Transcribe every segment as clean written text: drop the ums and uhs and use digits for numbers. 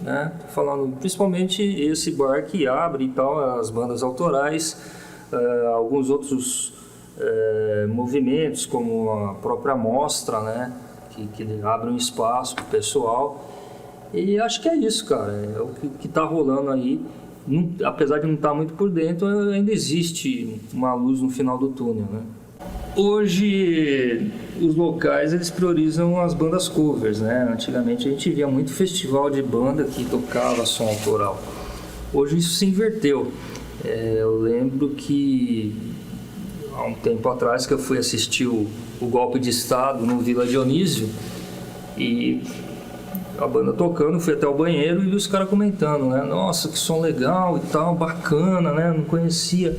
né? Falando principalmente esse bar que abre e tal, as bandas autorais, alguns outros movimentos, como a própria mostra, né? Que abre um espaço para o pessoal. E acho que é isso, cara. É o que está rolando aí. Apesar de não estar muito por dentro, ainda existe uma luz no final do túnel, né? Hoje, os locais, eles priorizam as bandas covers, né? Antigamente a gente via muito festival de banda que tocava som autoral. Hoje isso se inverteu. Eu lembro que há um tempo atrás que eu fui assistir o Golpe de Estado no Vila Dionísio e a banda tocando, fui até o banheiro e os caras comentando, né? Nossa, que som legal e tal, bacana, né? Não conhecia.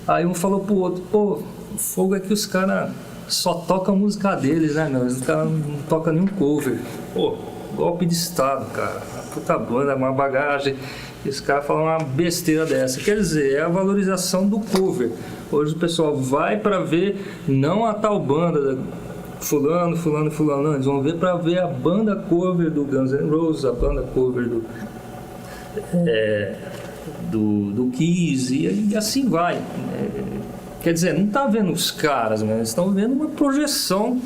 Aí um falou pro outro, pô, o fogo é que os caras só tocam a música deles, né, meu? Os caras não tocam nenhum cover. Pô, Golpe de Estado, cara. Uma puta banda, uma bagagem. E os caras falam uma besteira dessa. Quer dizer, é a valorização do cover. Hoje o pessoal vai pra ver não a tal banda, fulano, não, eles vão ver pra ver a banda cover do Guns N' Roses, a banda cover do Kiss e assim vai. Quer dizer, não tá vendo os caras, mas eles estão vendo uma projeção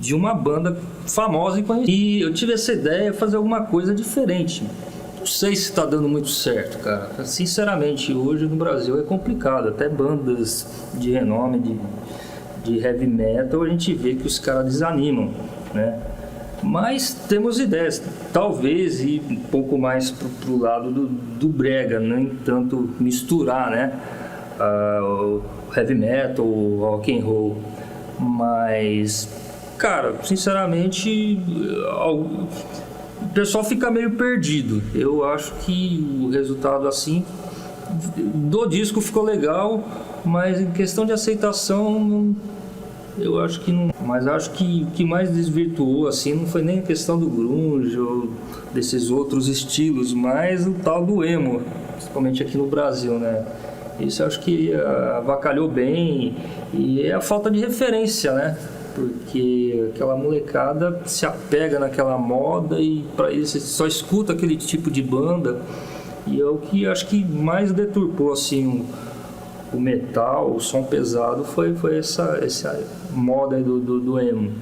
de uma banda famosa e conhecida. E eu tive essa ideia de fazer alguma coisa diferente. Não sei se está dando muito certo, cara. Sinceramente, hoje no Brasil é complicado. Até bandas de renome, de heavy metal, a gente vê que os caras desanimam, né? Mas temos ideias, talvez ir um pouco mais pro lado do brega, nem tanto misturar, né? O heavy metal, o rock and roll. Mas, cara, sinceramente, o pessoal fica meio perdido. Eu acho que o resultado assim do disco ficou legal, mas em questão de aceitação eu acho que não. Mas acho que o que mais desvirtuou assim não foi nem a questão do grunge ou desses outros estilos, mas o tal do emo, principalmente aqui no Brasil, né? Isso eu acho que avacalhou bem e é a falta de referência, né? Porque aquela molecada se apega naquela moda e para eles só escuta aquele tipo de banda, e é o que acho que mais deturpou assim o metal, o som pesado, foi essa moda aí do emo,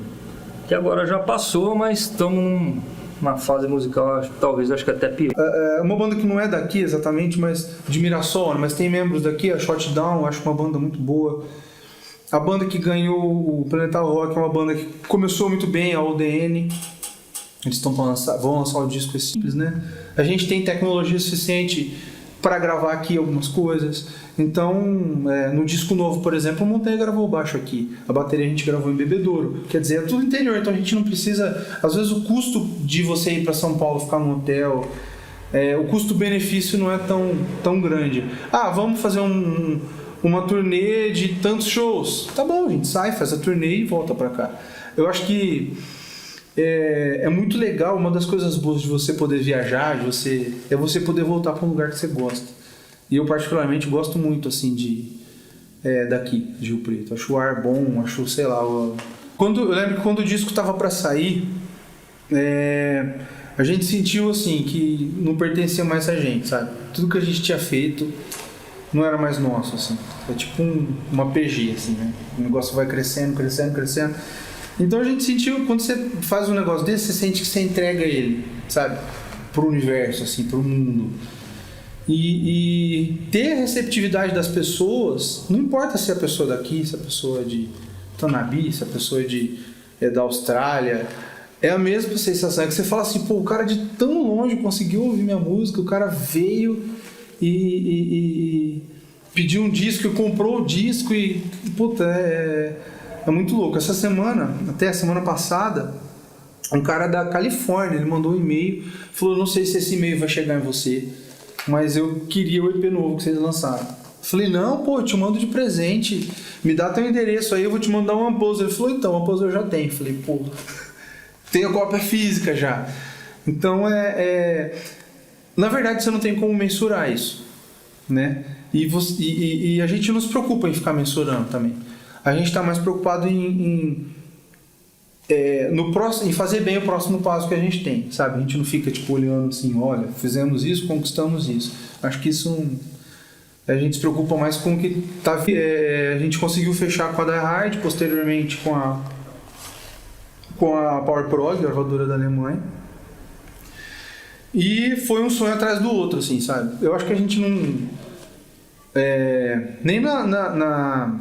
que agora já passou, mas estamos numa fase musical talvez acho que até pior. É uma banda que não é daqui exatamente, mas de Mirassol, mas tem membros daqui, a Shotdown, acho uma banda muito boa. A banda que ganhou o Planetal Rock é uma banda que começou muito bem, a ODN. Eles vão lançar o disco simples, né? A gente tem tecnologia suficiente para gravar aqui algumas coisas. Então, no disco novo, por exemplo, o Montanha gravou o baixo aqui. A bateria a gente gravou em Bebedouro. Quer dizer, é tudo interior, então a gente não precisa... Às vezes o custo de você ir para São Paulo, ficar num hotel, o custo-benefício não é tão grande. Vamos fazer uma turnê de tantos shows. Tá bom, a gente sai, faz a turnê e volta para cá. Eu acho que é muito legal. Uma das coisas boas de você poder viajar, é você poder voltar para um lugar que você gosta. E eu particularmente gosto muito assim daqui, de Rio Preto. Acho o ar bom, acho, sei lá... Eu lembro que quando o disco tava para sair, a gente sentiu assim que não pertencia mais a gente, sabe? Tudo que a gente tinha feito não era mais nosso, assim. É tipo uma PG, assim, né? O negócio vai crescendo. Então a gente sentiu, quando você faz um negócio desse, você sente que você entrega ele, sabe? Pro universo, assim, pro mundo. E ter a receptividade das pessoas, não importa se a pessoa é daqui, se a pessoa é de Tanabi, se a pessoa é da Austrália, é a mesma sensação, que você fala assim, pô, o cara de tão longe conseguiu ouvir minha música, o cara veio e pediu um disco, e comprou o disco e, puta, é muito louco. Essa semana, até a semana passada, um cara da Califórnia, ele mandou um e-mail, falou, não sei se esse e-mail vai chegar em você, mas eu queria o EP novo que vocês lançaram. Falei, não, pô, eu te mando de presente, me dá teu endereço aí, eu vou te mandar uma pose. Ele falou, então, uma pose eu já tenho. Falei, pô, tem a cópia física já. Então, na verdade, você não tem como mensurar isso, né? E a gente não se preocupa em ficar mensurando também. A gente está mais preocupado em em fazer bem o próximo passo que a gente tem, sabe? A gente não fica tipo olhando assim, olha, fizemos isso, conquistamos isso. Acho que isso a gente se preocupa mais com o que tá. A gente conseguiu fechar com a Die Hard, posteriormente com a Power Prog, gravadora da Alemanha. E foi um sonho atrás do outro, assim, sabe? Eu acho que a gente não... nem na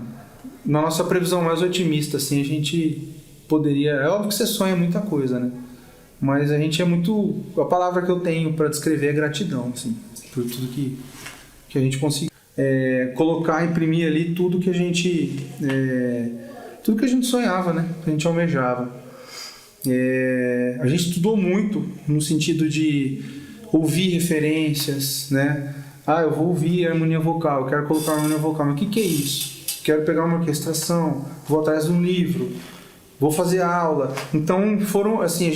nossa previsão mais otimista, assim, a gente poderia... É óbvio que você sonha muita coisa, né? Mas a gente é muito... A palavra que eu tenho para descrever é gratidão, assim, por tudo que a gente conseguiu colocar, imprimir ali tudo que a gente... tudo que a gente sonhava, né? Que a gente almejava. A gente estudou muito no sentido de ouvir referências, né? Eu vou ouvir a harmonia vocal, eu quero colocar a harmonia vocal, mas o que é isso? Quero pegar uma orquestração, vou atrás de um livro, vou fazer aula. Então foram assim,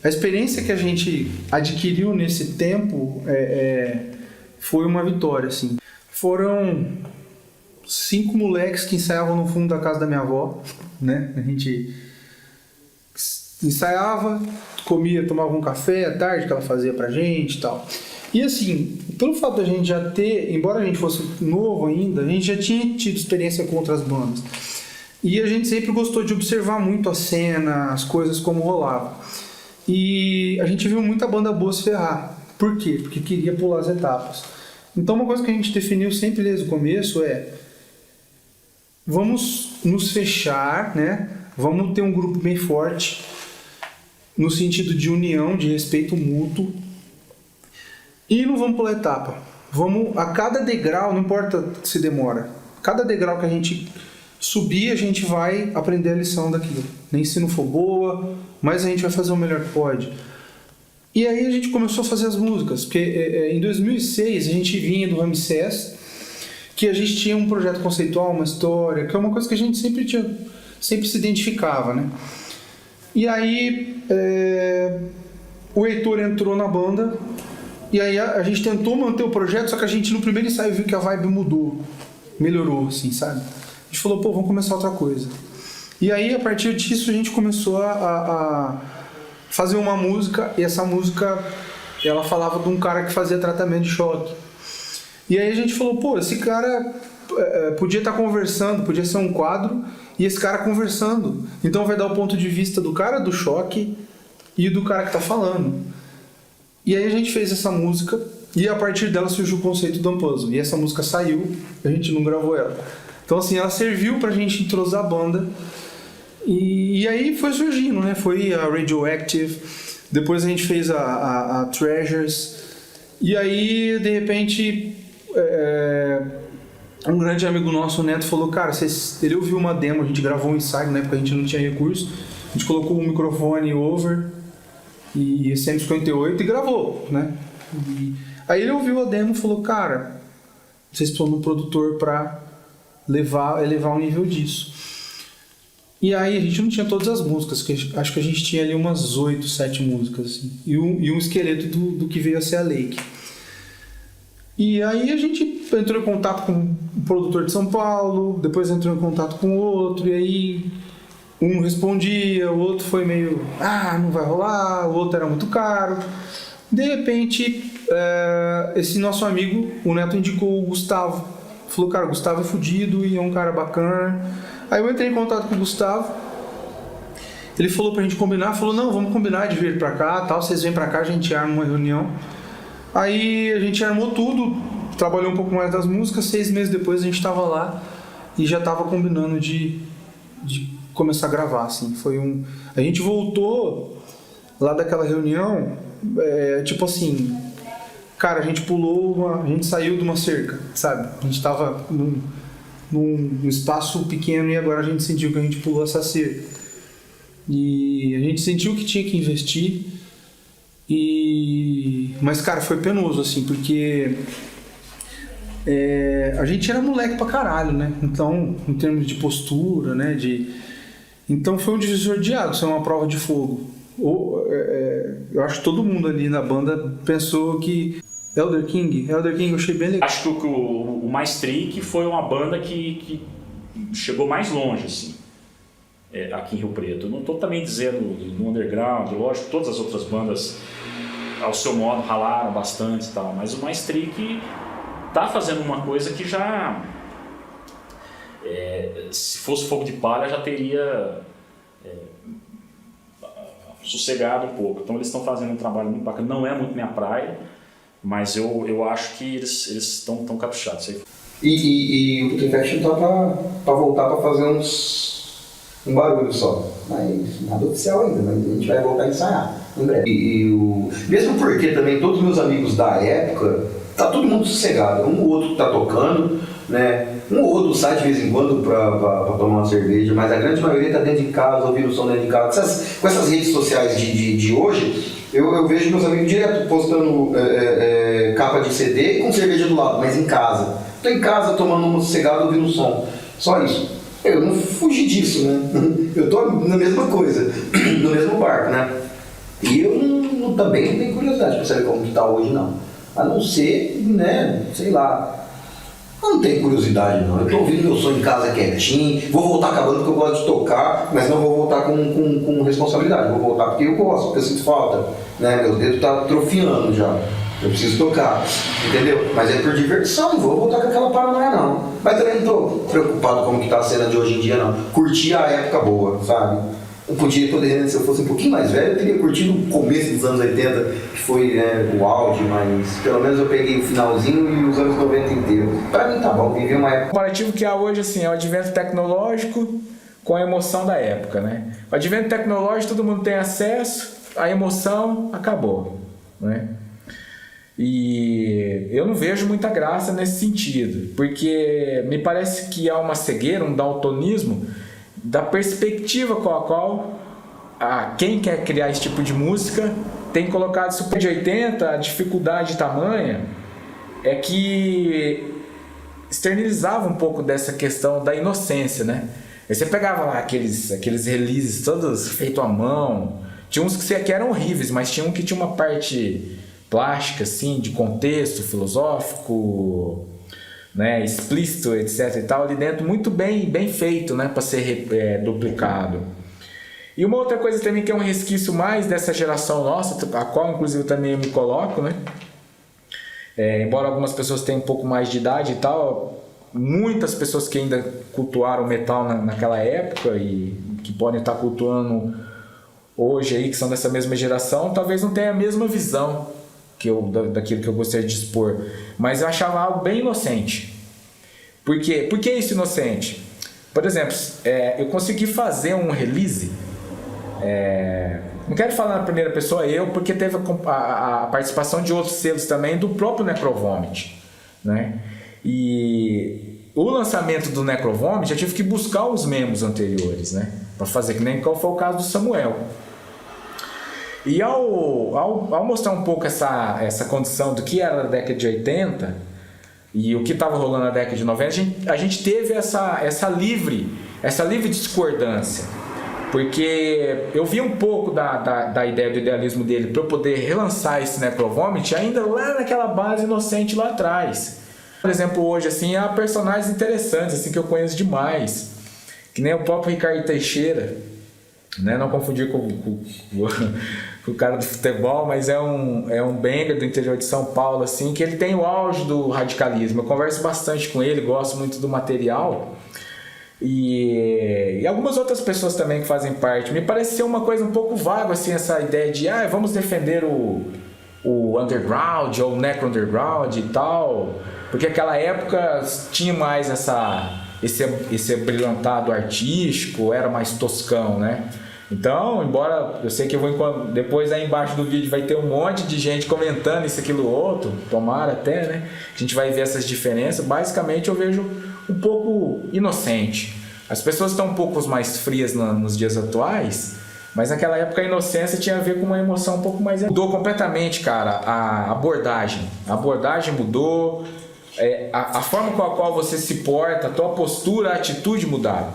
a experiência que a gente adquiriu nesse tempo foi uma vitória, assim. Foram 5 moleques que ensaiavam no fundo da casa da minha avó, né? A gente ensaiava, comia, tomava um café à tarde que ela fazia pra gente e tal. E assim, pelo fato da gente já ter, embora a gente fosse novo ainda, a gente já tinha tido experiência com outras bandas. E a gente sempre gostou de observar muito a cena, as coisas como rolavam. E a gente viu muita banda boa se ferrar. Por quê? Porque queria pular as etapas. Então uma coisa que a gente definiu sempre desde o começo vamos nos fechar, né? Vamos ter um grupo bem forte, no sentido de união, de respeito mútuo, e não vamos pular etapa. Vamos, a cada degrau, não importa se demora, cada degrau que a gente subir, a gente vai aprender a lição daquilo. Nem se não for boa, mas a gente vai fazer o melhor que pode. E aí a gente começou a fazer as músicas, porque em 2006 a gente vinha do Ramsés, que a gente tinha um projeto conceitual, uma história, que é uma coisa que a gente sempre se identificava, né? E aí o Heitor entrou na banda e aí a gente tentou manter o projeto, só que a gente no primeiro ensaio viu que a vibe mudou, melhorou, assim, sabe? A gente falou, vamos começar outra coisa. E aí a partir disso a gente começou a fazer uma música, e essa música ela falava de um cara que fazia tratamento de choque. E aí a gente falou, esse cara podia estar conversando, podia ser um quadro, e esse cara conversando. Então vai dar o ponto de vista do cara do choque e do cara que está falando. E aí a gente fez essa música, e a partir dela surgiu o conceito do Unpuzzle. E essa música saiu, a gente não gravou ela. Então assim, ela serviu pra gente entrosar a banda. E aí foi surgindo, né? Foi a Radioactive, depois a gente fez a Treasures. E aí, de repente... um grande amigo nosso, o Neto, falou, cara, ele ouviu uma demo, a gente gravou um ensaio, na época a gente não tinha recurso, a gente colocou um microfone over e 158 e gravou, né? Aí ele ouviu a demo e falou, cara, vocês precisam de um produtor pra elevar o nível disso. E aí a gente não tinha todas as músicas, acho que a gente tinha ali umas 8, 7 músicas, assim, e um esqueleto do que veio a ser a Lake. E aí a gente entrou em contato com um produtor de São Paulo, depois entrou em contato com outro, e aí um respondia, o outro foi meio, não vai rolar, o outro era muito caro. De repente, esse nosso amigo, o Neto, indicou o Gustavo. Falou, cara, o Gustavo é fodido e é um cara bacana. Aí eu entrei em contato com o Gustavo, ele falou pra gente combinar, falou, não, vamos combinar de vir pra cá, tal, vocês vêm pra cá, a gente arma uma reunião. Aí a gente armou tudo, trabalhou um pouco mais das músicas, 6 meses depois a gente estava lá e já estava combinando de começar a gravar, assim. A gente voltou lá daquela reunião, tipo assim, cara, a gente saiu de uma cerca, sabe? A gente estava num espaço pequeno e agora a gente sentiu que a gente pulou essa cerca. E a gente sentiu que tinha que investir. Mas, cara, foi penoso, assim, porque a gente era moleque pra caralho, né? Então, em termos de postura, né? Então foi um divisor de águas, foi uma prova de fogo. Eu acho que todo mundo ali na banda pensou que Elder King eu achei bem legal. Acho que o Maestric foi uma banda que chegou mais longe, assim. aqui em Rio Preto. Eu não estou também dizendo no underground, lógico, todas as outras bandas ao seu modo ralaram bastante e tal, mas o Maestric tá fazendo uma coisa que já, se fosse Fogo de Palha, já teria sossegado um pouco. Então eles estão fazendo um trabalho muito bacana, não é muito minha praia, mas eu acho que eles estão caprichados. E o Putrefaction tá pra voltar pra fazer um barulho só, mas nada oficial ainda, mas a gente vai voltar a ensaiar em breve. Mesmo porque também todos os meus amigos da época, tá todo mundo sossegado, um ou outro tá tocando, né? Um ou outro sai de vez em quando pra tomar uma cerveja, mas a grande maioria tá dentro de casa, ouvindo o som dentro de casa. Com essas redes sociais de hoje, eu vejo meus amigos direto postando capa de CD com cerveja do lado, mas em casa. Tô em casa tomando uma sossegada, ouvindo o som, só isso. Eu não fugi disso, né? Eu tô na mesma coisa, no mesmo barco, né? E eu também não tenho curiosidade pra saber como que tá hoje, não. A não ser, né, sei lá. Eu não tenho curiosidade, não. Eu tô ouvindo meu som em casa quietinho, vou voltar acabando porque eu gosto de tocar, mas não vou voltar com responsabilidade. Vou voltar porque eu gosto, porque eu sinto falta, né? Meu dedo tá atrofiando já. Eu preciso tocar, entendeu? Mas é por diversão, não vou voltar com aquela paranoia, não. Mas também não tô preocupado com como que tá a cena de hoje em dia, não. Curti a época boa, sabe? Eu poderia, se eu fosse um pouquinho mais velho, eu teria curtido o começo dos anos 80, que foi, né, o auge, mas pelo menos eu peguei o finalzinho e os anos 90 inteiro. Pra mim tá bom, vivi uma época. O comparativo que há hoje, assim, é o advento tecnológico com a emoção da época, né? O advento tecnológico, todo mundo tem acesso, a emoção acabou, né? E eu não vejo muita graça nesse sentido, porque me parece que há uma cegueira, um daltonismo da perspectiva com a qual quem quer criar esse tipo de música tem colocado isso. De 80, a dificuldade tamanha é que externalizava um pouco dessa questão da inocência, né? Aí você pegava lá aqueles releases todos feitos à mão, tinha uns que eram horríveis, mas tinha um que tinha uma parte plástica, assim, de contexto filosófico, né, explícito, etc e tal, ali dentro, muito bem feito, né, para ser duplicado. E uma outra coisa também que é um resquício mais dessa geração nossa, a qual inclusive eu também me coloco, né, embora algumas pessoas tenham um pouco mais de idade e tal, muitas pessoas que ainda cultuaram metal naquela época e que podem estar cultuando hoje aí, que são dessa mesma geração, talvez não tenham a mesma visão daquilo que eu gostaria de expor, mas eu achava algo bem inocente. Por quê? Por que isso inocente? Por exemplo, eu consegui fazer um release, não quero falar na primeira pessoa porque teve a participação de outros selos também, do próprio Necrovomit, né? E o lançamento do Necrovomit eu tive que buscar os membros anteriores, né, para fazer, que nem qual foi o caso do Samuel. E ao mostrar um pouco essa condição do que era a década de 80 e o que estava rolando na década de 90, a gente teve essa livre discordância, porque eu vi um pouco da ideia do idealismo dele para eu poder relançar esse Necrovomit ainda lá naquela base inocente lá atrás. Por exemplo, hoje assim, há personagens interessantes assim, que eu conheço demais, que nem o próprio Ricardo Teixeira, né? Não confundir com o cara do futebol, mas é um banger do interior de São Paulo, assim, que ele tem o auge do radicalismo. Eu converso bastante com ele, gosto muito do material. E algumas outras pessoas também que fazem parte. Me parece ser uma coisa um pouco vaga, assim, essa ideia de vamos defender o underground ou o necro-underground e tal, porque aquela época tinha mais esse brilhantado artístico, era mais toscão, né? Então, embora eu sei que depois aí embaixo do vídeo vai ter um monte de gente comentando isso, aquilo, outro, tomara até, né? A gente vai ver essas diferenças. Basicamente eu vejo um pouco inocente. As pessoas estão um pouco mais frias nos dias atuais, mas naquela época a inocência tinha a ver com uma emoção um pouco mais... Mudou completamente, cara, a abordagem. A abordagem mudou, a forma com a qual você se porta, a tua postura, a atitude mudaram.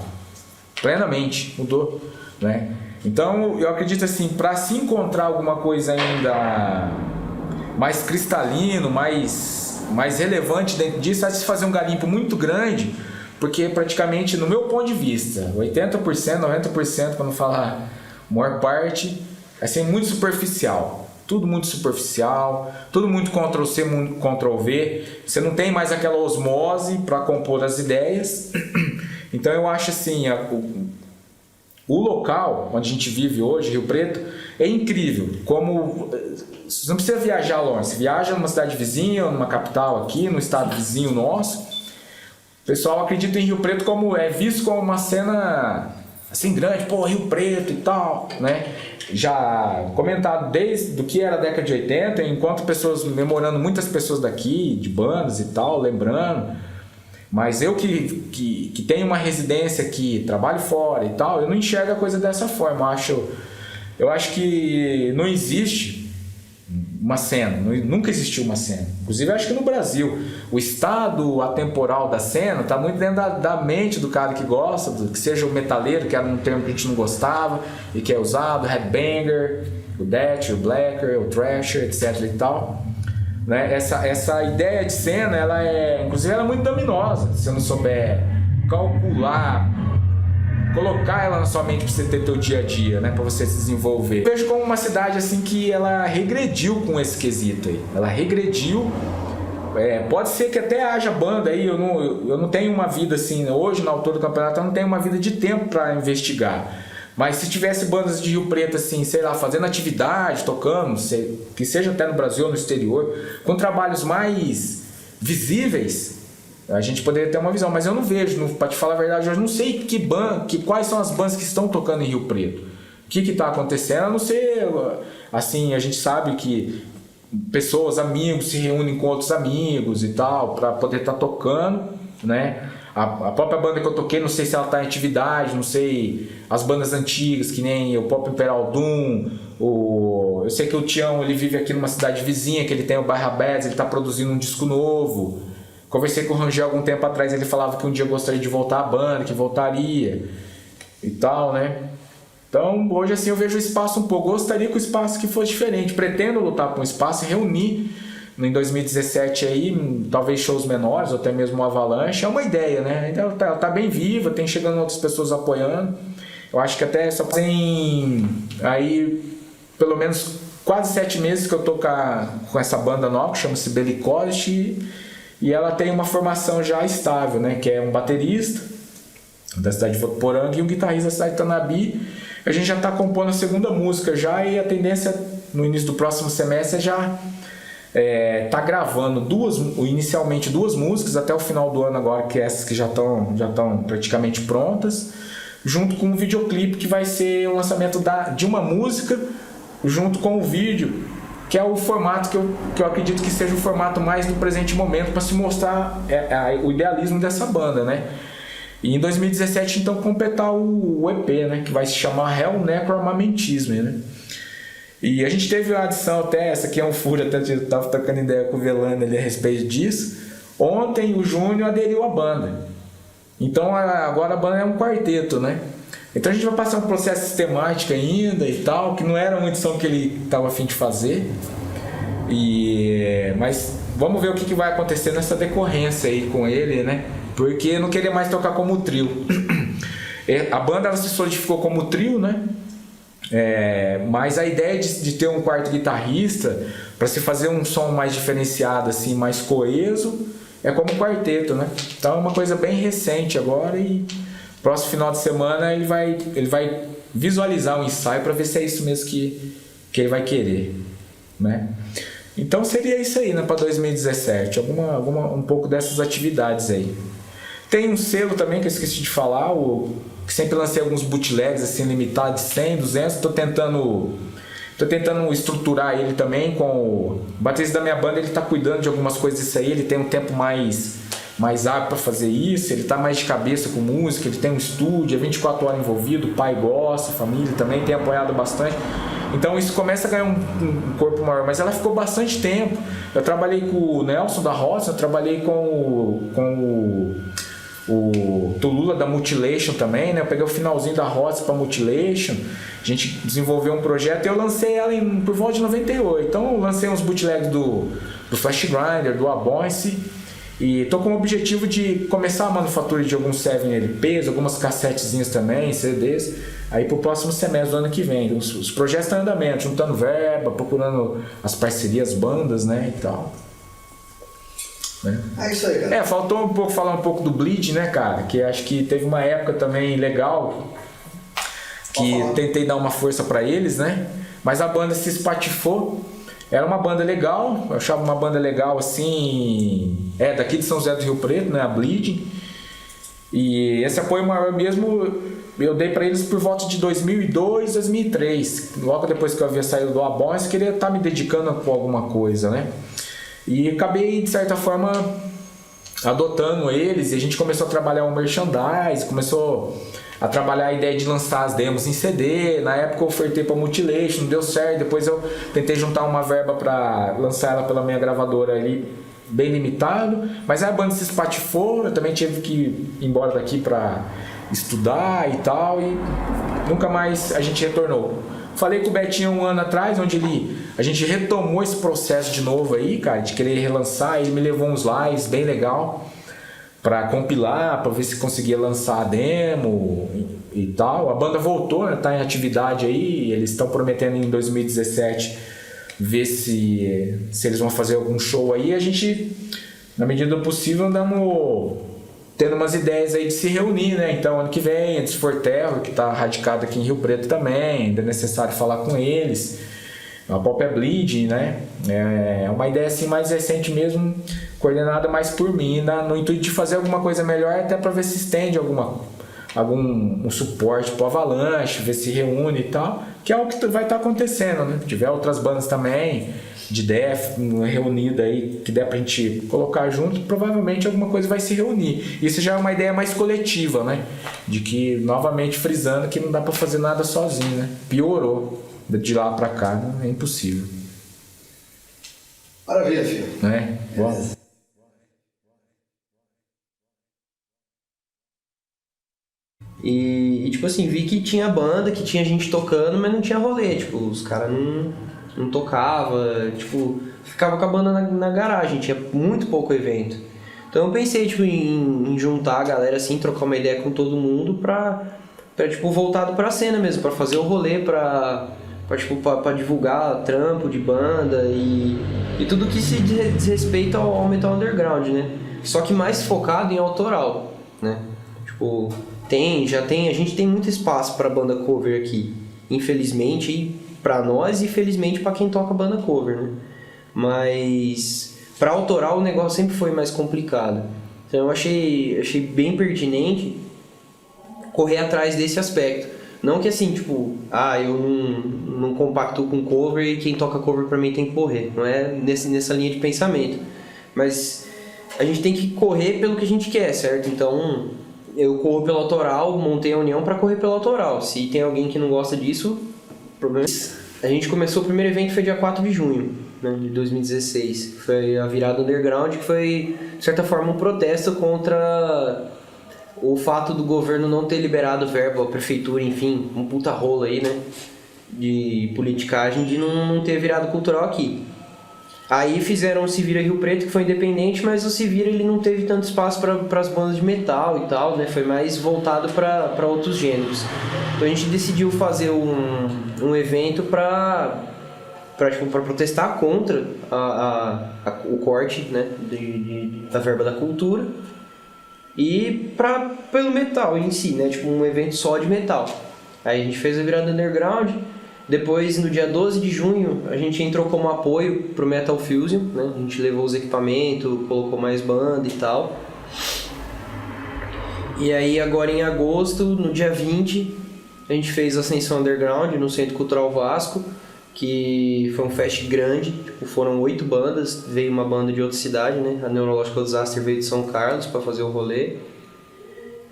Plenamente, mudou, né? Então, eu acredito assim, para se encontrar alguma coisa ainda mais cristalino, mais relevante dentro disso, há de se fazer um garimpo muito grande porque praticamente, no meu ponto de vista, 80%, 90%, para não falar a maior parte, assim, muito superficial. Tudo muito superficial, tudo muito Ctrl-C, muito Ctrl-V. Você não tem mais aquela osmose para compor as ideias. Então eu acho assim, o local onde a gente vive hoje, Rio Preto, é incrível. Como você não precisa viajar longe, você viaja numa cidade vizinha, numa capital aqui, no estado vizinho nosso. O pessoal acredita em Rio Preto como é visto como uma cena assim grande, pô, Rio Preto e tal, né? Já comentado desde o que era a década de 80, enquanto pessoas, memorando muitas pessoas daqui, de bandas e tal, lembrando. Mas eu que tenho uma residência aqui, trabalho fora e tal, eu não enxergo a coisa dessa forma. Eu acho que não existe uma cena, nunca existiu uma cena. Inclusive, eu acho que no Brasil, o estado atemporal da cena está muito dentro da mente do cara que gosta, que seja o metaleiro, que era um termo que a gente não gostava e que é usado, o headbanger, o death, o blacker, o thrasher, etc e tal. Né? Essa ideia de cena, inclusive, ela é muito dominosa, se você não souber calcular, colocar ela na sua mente para você ter teu dia a dia, né, para você se desenvolver. Eu vejo como uma cidade assim que ela regrediu com esse quesito aí. Ela regrediu. Pode ser que até haja banda aí. Eu não tenho uma vida assim hoje na altura do campeonato. Eu não tenho uma vida de tempo para investigar. Mas se tivesse bandas de Rio Preto assim, sei lá, fazendo atividade, tocando, que seja até no Brasil ou no exterior, com trabalhos mais visíveis, a gente poderia ter uma visão, mas eu não vejo, para te falar a verdade, eu não sei quais são as bandas que estão tocando em Rio Preto. O que está acontecendo? Eu não sei, assim, a gente sabe que pessoas, amigos, se reúnem com outros amigos e tal, para poder estar tocando, né? A própria banda que eu toquei, não sei se ela está em atividade, não sei, as bandas antigas, que nem o Pop Imperial Doom, eu sei que o Tião, ele vive aqui numa cidade vizinha, que ele tem o Barra Beds, ele está produzindo um disco novo. Conversei com o Rangel algum tempo atrás, ele falava que um dia gostaria de voltar à banda, que voltaria e tal, né? Então, hoje assim eu vejo o espaço um pouco, gostaria que o espaço que fosse diferente, pretendo lutar por um espaço e reunir em 2017 aí, talvez shows menores, ou até mesmo uma Avalanche, é uma ideia, né? Então, tá bem viva, tem chegando outras pessoas apoiando, eu acho que até só tem aí pelo menos quase 7 meses que eu tô com essa banda nova, que chama-se Bellicose, e ela tem uma formação já estável, né? Que é um baterista da cidade de Votuporanga e um guitarrista da cidade de Tanabi. A gente já está compondo a segunda música já, e a tendência no início do próximo semestre é já tá gravando inicialmente duas músicas até o final do ano agora, que essas que já estão praticamente prontas, junto com um videoclipe que vai ser o lançamento de uma música junto com o vídeo, que é o formato que eu acredito que seja o formato mais do presente momento para se mostrar o idealismo dessa banda, né? E em 2017 então completar o EP, né, que vai se chamar Hell Necromantism, né? E a gente teve uma adição até, essa aqui é um furo, até eu estava trocando ideia com o Velano ali a respeito disso. Ontem o Júnior aderiu à banda. Então agora a banda é um quarteto, né? Então a gente vai passar um processo sistemático ainda e tal, que não era uma edição que ele estava a fim de fazer. Mas vamos ver o que vai acontecer nessa decorrência aí com ele, né? Porque eu não queria mais tocar como trio. A banda ela se solidificou como trio, né? Mas a ideia de ter um quarto guitarrista para se fazer um som mais diferenciado, assim, mais coeso, é como quarteto, né? Então é uma coisa bem recente agora, e próximo final de semana ele vai visualizar o ensaio para ver se é isso mesmo que ele vai querer, né? Então seria isso aí, né, para 2017, um pouco dessas atividades aí. Tem um selo também que eu esqueci de falar, que sempre lancei alguns bootlegs assim, limitados de 100, 200, tô tentando estruturar ele também com o baterista da minha banda. Ele tá cuidando de algumas coisas disso aí, ele tem um tempo mais hábil para fazer isso, ele tá mais de cabeça com música, ele tem um estúdio, é 24 horas envolvido, o pai gosta, a família também tem apoiado bastante. Então isso começa a ganhar um corpo maior, mas ela ficou bastante tempo. Eu trabalhei com o Nelson da Roça, eu trabalhei com o Tulula da Mutilation também, né? Eu peguei o finalzinho da Roça para Mutilation, a gente desenvolveu um projeto e eu lancei ela por volta de 98. Então eu lancei uns bootlegs do Flash Grinder, do Abonce, E tô com o objetivo de começar a manufatura de alguns 7LPs, algumas cassetezinhas também, CDs, aí pro próximo semestre do ano que vem. Os projetos estão em andamento, juntando verba, procurando as parcerias, bandas, né, e tal. Né? É isso aí, cara. Faltou falar um pouco do Bleed, né, cara? Que acho que teve uma época também legal que tentei dar uma força pra eles, né? Mas a banda se espatifou. Era uma banda legal, eu achava uma banda legal assim, daqui de São José do Rio Preto, né, a Bleed. E esse apoio maior mesmo eu dei pra eles por volta de 2002, 2003. Logo depois que eu havia saído do Abons, eu queria estar me dedicando a alguma coisa, né? E acabei, de certa forma, adotando eles, e a gente começou a trabalhar o merchandise, começou a trabalhar a ideia de lançar as demos em CD. Na época eu ofertei para Mutilation, não deu certo. Depois eu tentei juntar uma verba para lançar ela pela minha gravadora ali, bem limitado. Mas aí a banda se espatifou, eu também tive que ir embora daqui para estudar e tal, e nunca mais a gente retornou. Falei com o Betinho um ano atrás, onde a gente retomou esse processo de novo aí, cara, de querer relançar. Ele me levou uns lives bem legal para compilar, para ver se conseguia lançar a demo e tal. A banda voltou, né, tá em atividade aí. Eles estão prometendo em 2017 ver se eles vão fazer algum show aí. A gente, na medida do possível, andamos tendo umas ideias aí de se reunir, né? Então, ano que vem, antes for Terror, que tá radicado aqui em Rio Preto também, ainda é necessário falar com eles. A Pop é Bleed, né? É uma ideia assim mais recente mesmo, coordenada mais por mim, no intuito de fazer alguma coisa melhor, até para ver se estende algum suporte pro Avalanche, ver se reúne e tal, que é o que vai estar acontecendo, né? Se tiver outras bandas também de death reunida aí que der pra gente colocar junto, provavelmente alguma coisa vai se reunir. Isso já é uma ideia mais coletiva, né? De que, novamente frisando, que não dá pra fazer nada sozinho, né? Piorou de lá pra cá, né? É impossível. Maravilha, filho. Né? Bom. E tipo assim, vi que tinha banda, que tinha gente tocando, mas não tinha rolê. Tipo, os caras não tocava, tipo, ficava com a banda na garagem, tinha muito pouco evento. Então eu pensei, tipo, em juntar a galera assim, trocar uma ideia com todo mundo pra tipo, voltado pra cena mesmo, pra fazer o rolê, pra divulgar trampo de banda e tudo que se diz respeito ao metal underground, né? Só que mais focado em autoral, né? Tipo, a gente tem muito espaço pra banda cover aqui, infelizmente, pra nós e felizmente pra quem toca banda cover, né? Mas pra autoral o negócio sempre foi mais complicado. Então eu achei bem pertinente correr atrás desse aspecto. Não que assim, tipo, eu não compacto com cover e quem toca cover pra mim tem que correr. Não é nessa linha de pensamento. Mas a gente tem que correr pelo que a gente quer, certo? Então eu corro pelo autoral, montei a união pra correr pelo autoral. Se tem alguém que não gosta disso, problema. A gente começou, o primeiro evento foi dia 4 de junho, né, de 2016. Foi a virada underground, que foi, de certa forma, um protesto contra o fato do governo não ter liberado verba, a prefeitura, enfim, um puta rolo aí, né, de politicagem, de não ter virado cultural aqui. Aí fizeram o Se Vira Rio Preto, que foi independente, mas o Se Vira ele não teve tanto espaço para as bandas de metal e tal, né? Foi mais voltado para outros gêneros. Então a gente decidiu fazer um evento para protestar contra o corte, né, da verba da cultura e pelo metal em si, né? Tipo um evento só de metal. Aí a gente fez a virada underground. Depois, no dia 12 de junho, a gente entrou como apoio pro Metal Fusion, né? A gente levou os equipamentos, colocou mais banda e tal. E aí, agora em agosto, no dia 20, a gente fez a Ascensão Underground no Centro Cultural Vasco, que foi um fest grande, tipo, foram 8 bandas, veio uma banda de outra cidade, né? A Neurological Disaster veio de São Carlos para fazer o rolê.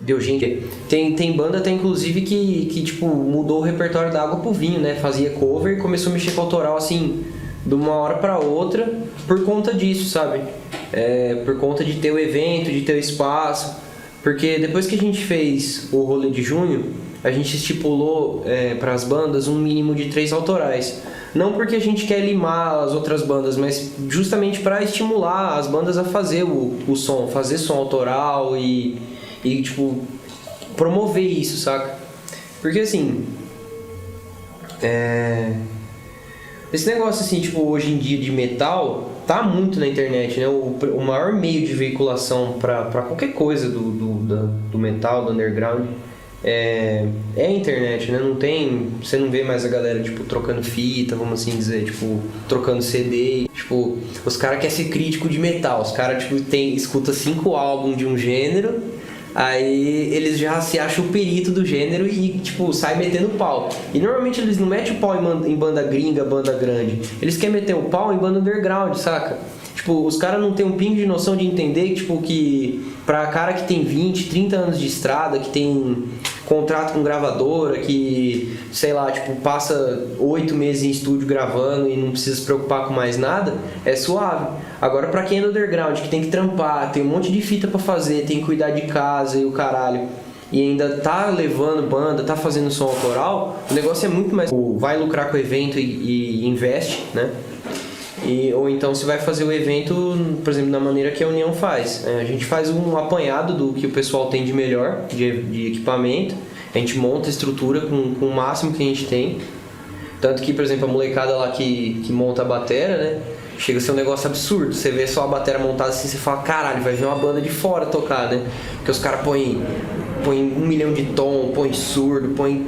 Deu gente. Tem banda até inclusive que tipo, mudou o repertório da água pro vinho, né? Fazia cover e começou a mexer com o autoral assim, de uma hora pra outra, por conta disso, sabe? Por conta de ter o evento, de ter o espaço. Porque depois que a gente fez o rolê de junho, a gente estipulou para as bandas um mínimo de 3 autorais. Não porque a gente quer limar as outras bandas, mas justamente para estimular as bandas a fazer o som, fazer som autoral e tipo, promover isso, saca? Porque assim, esse negócio assim, tipo, hoje em dia de metal, tá muito na internet, né? O maior meio de veiculação para qualquer coisa do metal, do underground, é a internet, né? Você não vê mais a galera, tipo, trocando fita, vamos assim dizer, tipo, trocando CD. Tipo, os caras querem ser crítico de metal, os caras, tipo, escuta 5 álbuns de um gênero, aí eles já se acham o perito do gênero e, tipo, sai metendo pau. E normalmente eles não metem o pau em banda gringa, banda grande. Eles querem meter o pau em banda underground, saca? Tipo, os caras não tem um pingo de noção de entender, tipo, que pra cara que tem 20, 30 anos de estrada, que tem contrato com gravadora, que, sei lá, tipo, passa 8 meses em estúdio gravando e não precisa se preocupar com mais nada, é suave. Agora, pra quem é do underground, que tem que trampar, tem um monte de fita pra fazer, tem que cuidar de casa e o caralho, e ainda tá levando banda, tá fazendo som autoral, o negócio é muito mais... Vai lucrar com o evento e investe, né? Ou então você vai fazer o evento, por exemplo, da maneira que a União faz. A gente faz um apanhado do que o pessoal tem de melhor, de equipamento. A gente monta a estrutura com o máximo que a gente tem. Tanto que, por exemplo, a molecada lá que monta a batera, né? Chega a ser um negócio absurdo. Você vê só a batera montada assim, você fala, caralho, vai vir uma banda de fora tocar, né? Porque os caras põem 1 milhão de tom, põem surdo, põem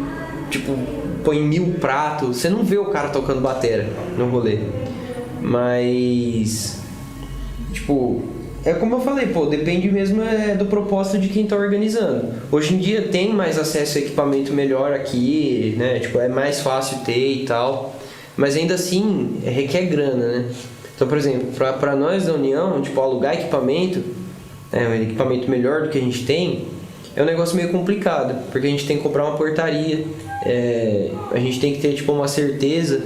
1000 pratos. Você não vê o cara tocando batera no rolê. Mas, tipo, é como eu falei, pô, depende mesmo do propósito de quem tá organizando. Hoje em dia tem mais acesso a equipamento melhor aqui, né? Tipo, é mais fácil ter e tal. Mas ainda assim, requer grana, né? Então, por exemplo, pra nós da União, tipo, alugar equipamento, um equipamento melhor do que a gente tem, é um negócio meio complicado. Porque a gente tem que comprar uma portaria, a gente tem que ter, tipo, uma certeza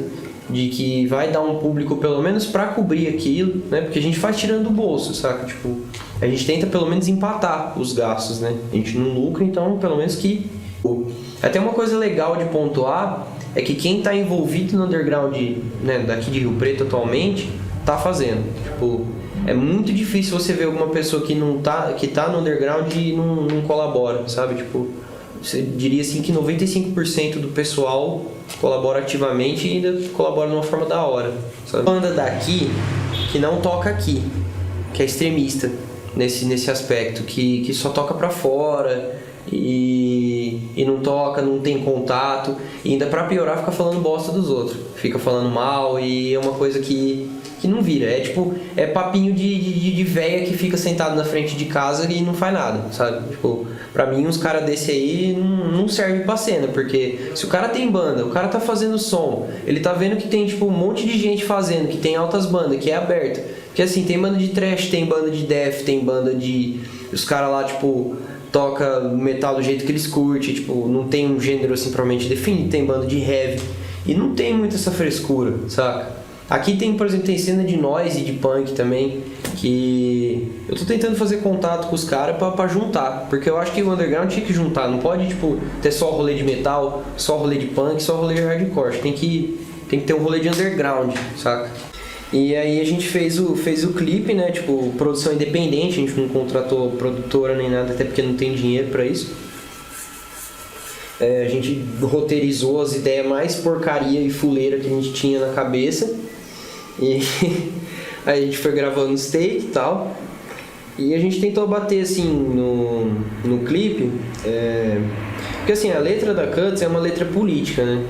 de que vai dar um público pelo menos pra cobrir aquilo, né? Porque a gente faz tirando do bolso, saca? Tipo, a gente tenta pelo menos empatar os gastos, né? A gente não lucra, então pelo menos que... Até uma coisa legal de pontuar é que quem tá envolvido no underground, né, daqui de Rio Preto atualmente, tá fazendo. Tipo, é muito difícil você ver alguma pessoa que tá no underground e não colabora, sabe? Tipo, você diria assim que 95% do pessoal colabora ativamente e ainda colabora de uma forma da hora, sabe? Banda daqui que não toca aqui, que é extremista nesse aspecto, que só toca pra fora e não toca, não tem contato, e ainda pra piorar fica falando bosta dos outros, fica falando mal, e é uma coisa que não vira, é papinho de véia que fica sentado na frente de casa e não faz nada, sabe? Tipo, pra mim uns caras desse aí não serve pra cena, porque se o cara tem banda, o cara tá fazendo som, ele tá vendo que tem tipo um monte de gente fazendo, que tem altas bandas, que é aberto, que assim, tem banda de thrash, tem banda de death, tem banda de... os caras lá, tipo, toca metal do jeito que eles curtem, tipo, não tem um gênero assim propriamente definido, tem banda de heavy, e não tem muito essa frescura, saca? Aqui tem, por exemplo, tem cena de noise e de punk também, que eu tô tentando fazer contato com os caras pra juntar, porque eu acho que o underground tinha que juntar, não pode, tipo, ter só rolê de metal, só rolê de punk, só rolê de hardcore, tem que ter um rolê de underground, saca? E aí a gente fez o clipe, né, tipo, produção independente, a gente não contratou produtora nem nada, até porque não tem dinheiro pra isso. A gente roteirizou as ideias mais porcaria e fuleira que a gente tinha na cabeça. E aí a gente foi gravando os takes e tal. E a gente tentou bater assim no clipe. Porque assim, a letra da Cuts é uma letra política, né?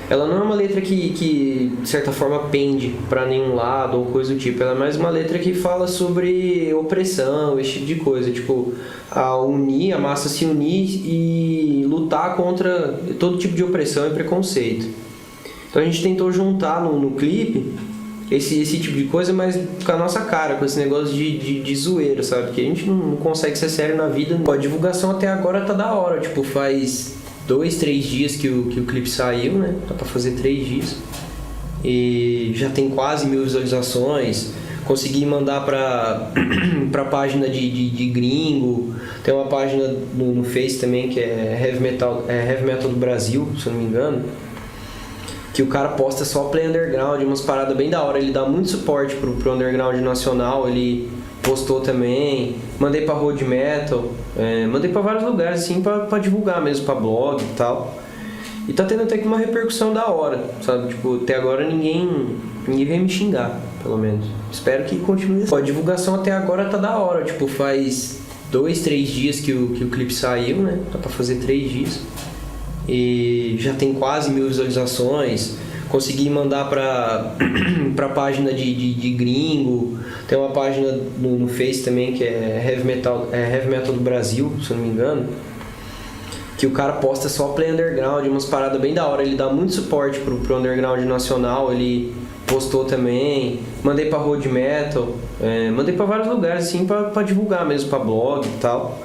Ela não é uma letra que de certa forma pende pra nenhum lado ou coisa do tipo. Ela é mais uma letra que fala sobre opressão, esse tipo de coisa. Tipo, a massa se unir e lutar contra todo tipo de opressão e preconceito. Então a gente tentou juntar no clipe esse tipo de coisa, mas com a nossa cara, com esse negócio de zoeira, sabe? Porque a gente não consegue ser sério na vida. A divulgação até agora tá da hora, tipo, faz 2, 3 dias que o clipe saiu, né? Tá pra fazer 3 dias. E já tem quase 1000 visualizações. Consegui mandar pra página de gringo. Tem uma página no Face também que é Heavy Metal do Brasil, se eu não me engano. que o cara posta só play underground, umas paradas bem da hora. Ele dá muito suporte pro underground nacional, ele postou também. Mandei pra Road Metal, mandei pra vários lugares assim pra divulgar mesmo, pra blog e tal. E tá tendo até que uma repercussão da hora, sabe? Tipo, até agora ninguém veio me xingar, pelo menos. Espero que continue assim. A divulgação até agora tá da hora, tipo, faz 2, 3 dias que o clipe saiu, né? Tá pra fazer 3 dias. E já tem quase 1000 visualizações. Consegui mandar pra página de gringo. Tem uma página no Face também que é Heavy Metal do Brasil, se eu não me engano, que o cara posta só play underground, umas paradas bem da hora. Ele dá muito suporte pro underground nacional, ele postou também. Mandei pra Road Metal, mandei pra vários lugares assim pra divulgar mesmo, pra blog e tal.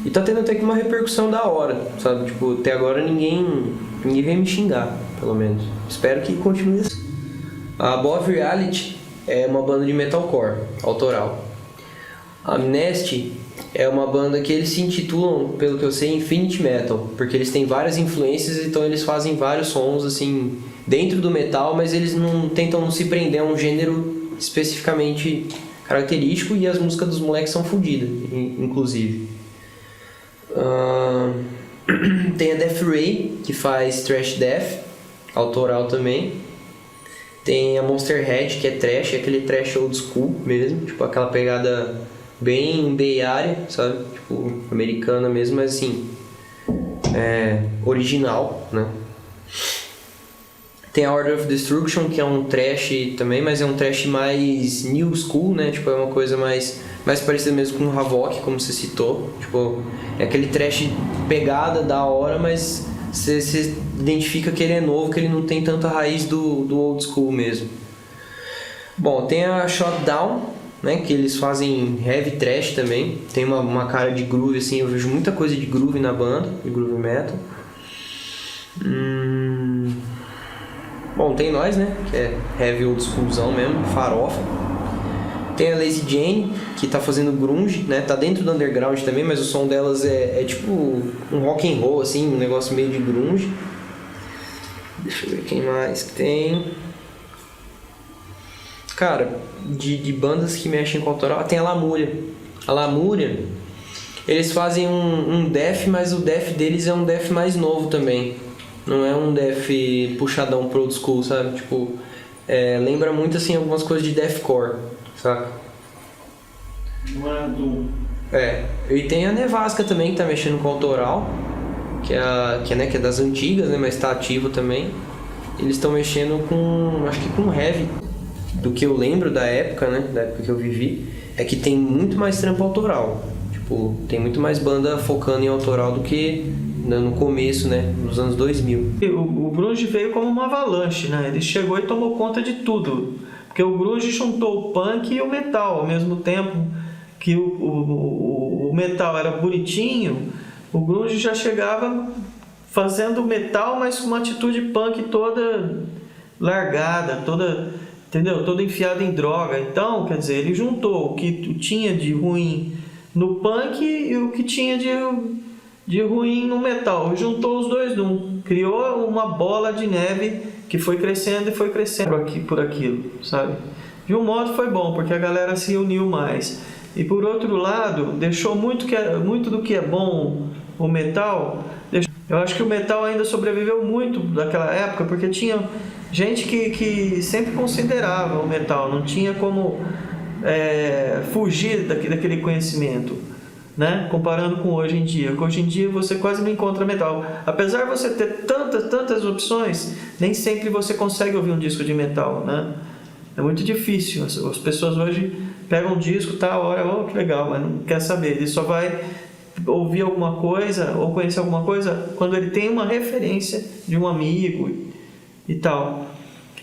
E tá tendo até que uma repercussão da hora, sabe? Tipo, até agora ninguém veio me xingar, pelo menos. Espero que continue assim. A Above Reality é uma banda de metalcore, autoral. A Amnesty é uma banda que eles se intitulam, pelo que eu sei, Infinite Metal, porque eles têm várias influências, então eles fazem vários sons assim dentro do metal, mas eles não tentam se prender a um gênero especificamente característico, e as músicas dos moleques são fodidas, inclusive. Tem a Death Ray, que faz thrash death, autoral também. Tem a Monsterhead, que é trash, é aquele trash old school mesmo, tipo aquela pegada bem Bay Area, sabe? Tipo, americana mesmo, mas assim, original, né? Tem a Order of Destruction, que é um trash também, mas é um trash mais new school, né? Tipo, é uma coisa mais parecida mesmo com o Havoc, como você citou. Tipo, é aquele trash pegada da hora, mas você identifica que ele é novo, que ele não tem tanta raiz do old school mesmo. Bom, tem a Shutdown, né, que eles fazem heavy thrash também. Tem uma cara de groove, assim, eu vejo muita coisa de groove na banda, de groove metal. Bom, tem nós, né, que é heavy old schoolzão mesmo, farofa. Tem a Lazy Jane, que tá fazendo grunge, né, tá dentro do underground também, mas o som delas é tipo um rock and roll, assim, um negócio meio de grunge. Deixa eu ver quem mais que tem. Cara, de bandas que mexem com autoral, tem a Lamúria. A Lamúria, eles fazem um death, mas o death deles é um death mais novo também. Não é um death puxadão pro old school, sabe? Tipo, lembra muito assim algumas coisas de deathcore, saca? Não é do... E tem a Nevasca também, que tá mexendo com autoral, que é das antigas, né? Mas tá ativo também. Eles estão mexendo com, acho que com heavy. Do que eu lembro da época, né? Da época que eu vivi, é que tem muito mais trampo autoral. Tipo, tem muito mais banda focando em autoral do que no começo, né? Nos anos 2000. O grunge veio como uma avalanche, né? Ele chegou e tomou conta de tudo. Porque o grunge juntou o punk e o metal ao mesmo tempo. Que o metal era bonitinho, o grunge já chegava fazendo metal, mas com uma atitude punk toda largada, toda, entendeu? Toda enfiada em droga. Então, quer dizer, ele juntou o que tinha de ruim no punk e o que tinha de ruim no metal. Juntou os dois num. Criou uma bola de neve que foi crescendo e foi crescendo por aquilo, sabe? De um modo foi bom, porque a galera se uniu mais. E por outro lado, deixou muito do que é bom o metal. Eu acho que o metal ainda sobreviveu muito daquela época, porque tinha gente que sempre considerava o metal, não tinha como fugir daquele conhecimento, né? Comparando com hoje em dia, que hoje em dia você quase não encontra metal. Apesar de você ter tantas opções, nem sempre você consegue ouvir um disco de metal, né? É muito difícil. As pessoas hoje pegam um disco, olha, que legal, mas não quer saber. Ele só vai ouvir alguma coisa ou conhecer alguma coisa quando ele tem uma referência de um amigo e tal.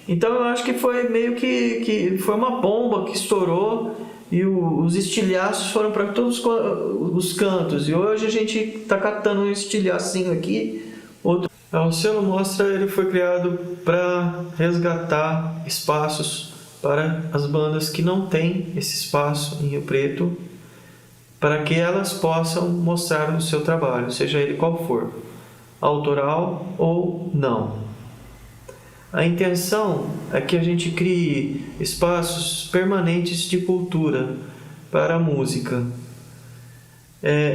Então eu acho que foi meio que foi uma bomba que estourou e os estilhaços foram para todos os cantos. E hoje a gente está catando um estilhacinho aqui, outro. O selo Mostra, ele foi criado para resgatar espaços para as bandas que não têm esse espaço em Rio Preto, para que elas possam mostrar o seu trabalho, seja ele qual for, autoral ou não. A intenção é que a gente crie espaços permanentes de cultura para a música.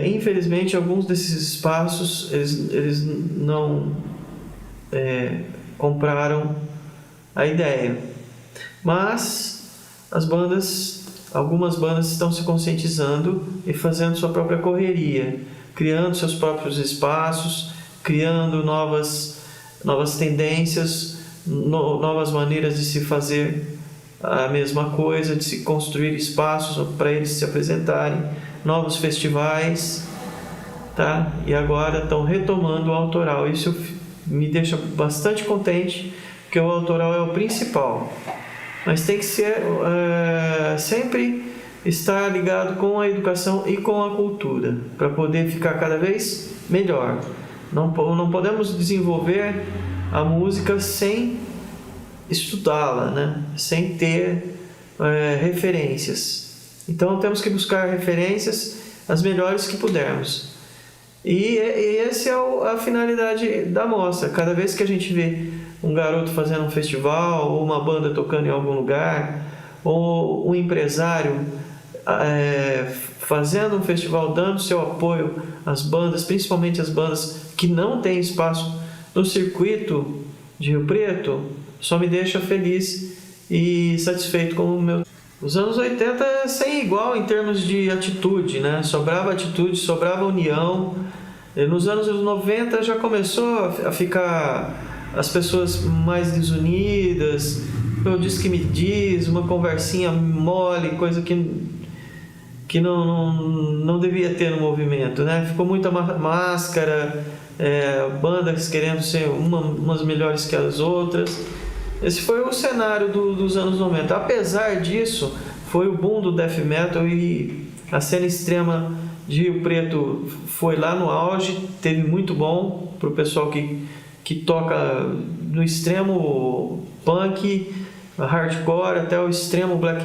Infelizmente, alguns desses espaços eles não compraram a ideia, mas algumas bandas estão se conscientizando e fazendo sua própria correria, criando seus próprios espaços, criando novas tendências, novas maneiras de se fazer a mesma coisa, de se construir espaços para eles se apresentarem, novos festivais, tá? E agora estão retomando o autoral. Isso me deixa bastante contente, porque o autoral é o principal. Mas tem que ser sempre estar ligado com a educação e com a cultura, para poder ficar cada vez melhor. Não podemos desenvolver a música sem estudá-la, né? Sem ter referências. Então temos que buscar referências as melhores que pudermos. E essa é a finalidade da mostra. Cada vez que a gente vê um garoto fazendo um festival, ou uma banda tocando em algum lugar, ou um empresário fazendo um festival, dando seu apoio às bandas, principalmente as bandas que não têm espaço no circuito de Rio Preto, só me deixa feliz e satisfeito com o meu. Os anos 80 é sem igual em termos de atitude, né? Sobrava atitude, sobrava união. E nos anos 90 já começou a ficar as pessoas mais desunidas, eu disse que me diz, uma conversinha mole, coisa que não devia ter no movimento, né? Ficou muita máscara, bandas querendo ser umas melhores que as outras. Esse foi o cenário dos anos 90. Apesar disso, foi o boom do death metal e a cena extrema de Rio Preto foi lá no auge, teve muito bom para o pessoal que toca no extremo punk, hardcore até o extremo black